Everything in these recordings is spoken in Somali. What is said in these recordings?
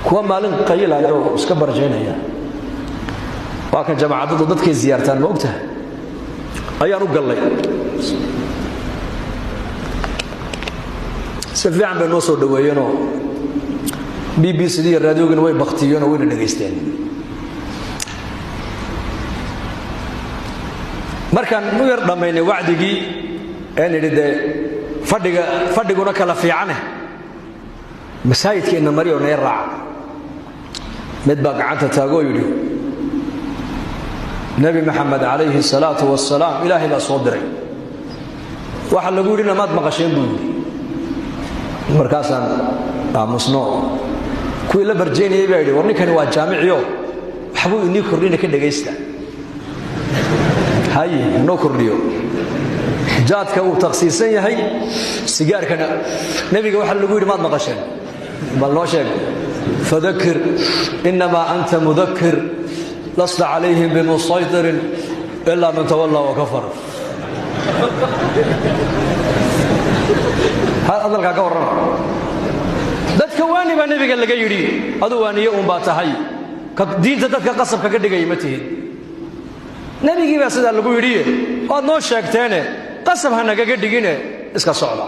kuwa maalin qaylayo iska barjeynaya waa kan jamaacadu dadkay ziyaartaan ma ogtahay ayaan u galay si fiican bay noo soo dhaweeyeenoo BBC iyo raadiyogan way baktiyeen oo wayna dhageysteen markaan u yar dhamaynay wacdigii ee nidhi fadhiguna kala fiicane masaajidkeena mariyo na raaca mid baa gacanta taagoo yidhi nabi maxamed calayhi salaatu wasalaam ilaahay baa soo diray waxa lagu yidhi namaad maqasheen buu yidhi markaasaan aamusno kuwii la barjeynayay baa yidhi war ninkani waa jaamiciyo waxbuu inii kordhina ka dhagaysta haye noo kordhiyo jaadka uu takhsiisan yahay sigaarkana nabiga waxa lagu yidhi maad maqasheen bal noo sheeg fadakir inamaa anta mudakir lasta calayhim bimusaytirin ilaa man tawallaa wakafar hadalkaa ka warrama dadka waani baa nabiga laga yidhi aduu waaniye uun baa tahay diinta dadka qasabka ka dhigaya ma tihid nabigii baa sidaa lagu yidhiye waad noo sheegteene qasab ha nagaga dhigine iska socda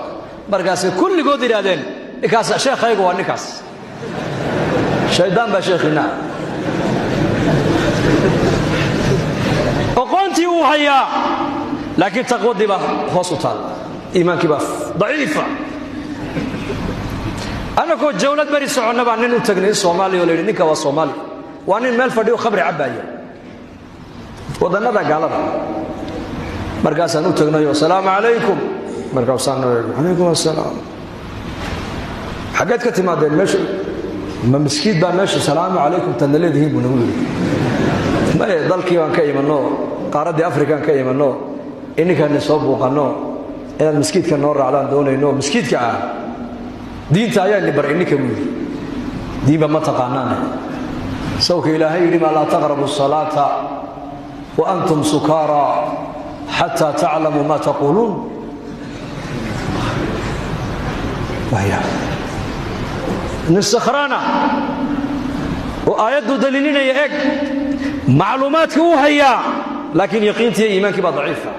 markaasay kulligood yidhaahdeen ninkaas sheekhaygu waa ninkaas shaydaan baa sheekhina aqoontii uu hayaa laakiin taqwadii baa hoos u taalla iimaankii baa daciifa annagoo jawlad bari soconna baa nin u tagnay soomaaliya oo la yidhi ninka waa soomaali waa nin meel fadhiyo khamri cabbaaya wadannada gaalada markaasaan u tagnayo asalaamu calaykum markaasaan calaykum asalaam xaggeed ka timaadeen meesha ma miskiid baa meesha salaamu calaykum tadna leedihiin buu nagu yidhi maye dalkii baan ka imanno qaaraddii afrikaan ka imanno ininkaani soo buuqanno inaad miskiidka noo raacdaan doonayno miskiidka ah diinta ayaa ni bar ininka buu yidhi diinba ma taqaanaane sawka ilaahay yidhi maa laa taqrabu salaata wa antum sukaara xataa taclamuu maa taquuluun nin sakhraana oo aayaddu daliilinaya eg macluumaadka uu hayaa laakiin yaqiintii iyo iimaankii baa daciifa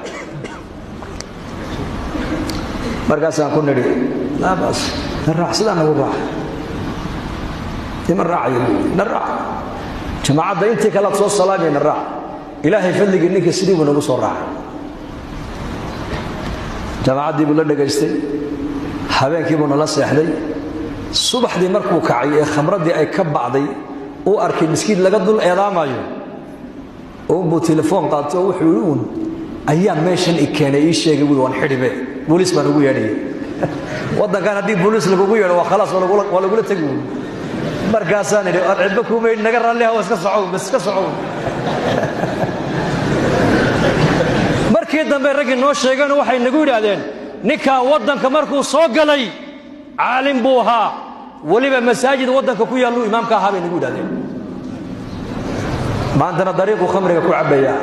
markaasaan ku nidhi laa baas na raac sidaa nagu raac ima raacayo na raac jamaacadda intii kalaad soo salaamaya na raac ilaahay fadligii ninka sidii buu nagu soo raacay jamaacaddii buu la dhagaystay habeenkii buu nala seexday subaxdii markuu kacay ee khamraddii ay ka bacday uu arkay miskiin laga dul eedaamayo uunbuu telefoon qaatay oo wuxuu yidhi uun ayaa meeshan i keenay ii sheegay buui waan xidhibe booliis baan ugu yeedhayay waddankan haddii booliis lagugu yeedho waa khalaas waa lagula tegi wuui markaasaan idhi aan cidba kuuma yidhi naga raalliha waa iska socow bas iska socow markii dambe raggii noo sheegeen waxay nagu yidhaahdeen ninkaa waddanka markuu soo galay caalim buu ahaa weliba masaajid waddanka ku yaalluu imaamka ahaa bay nagu yidhahdeen maantana dariiquu khamriga ku cabbaya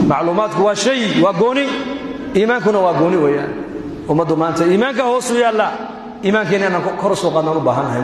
macluumaadku waa shay waa gooni iimaankuna waa gooni weeyaan ummaddu maanta iimaanka hoosu yaalla iimaankeena inaan kor u soo qaadnaan u baahannahay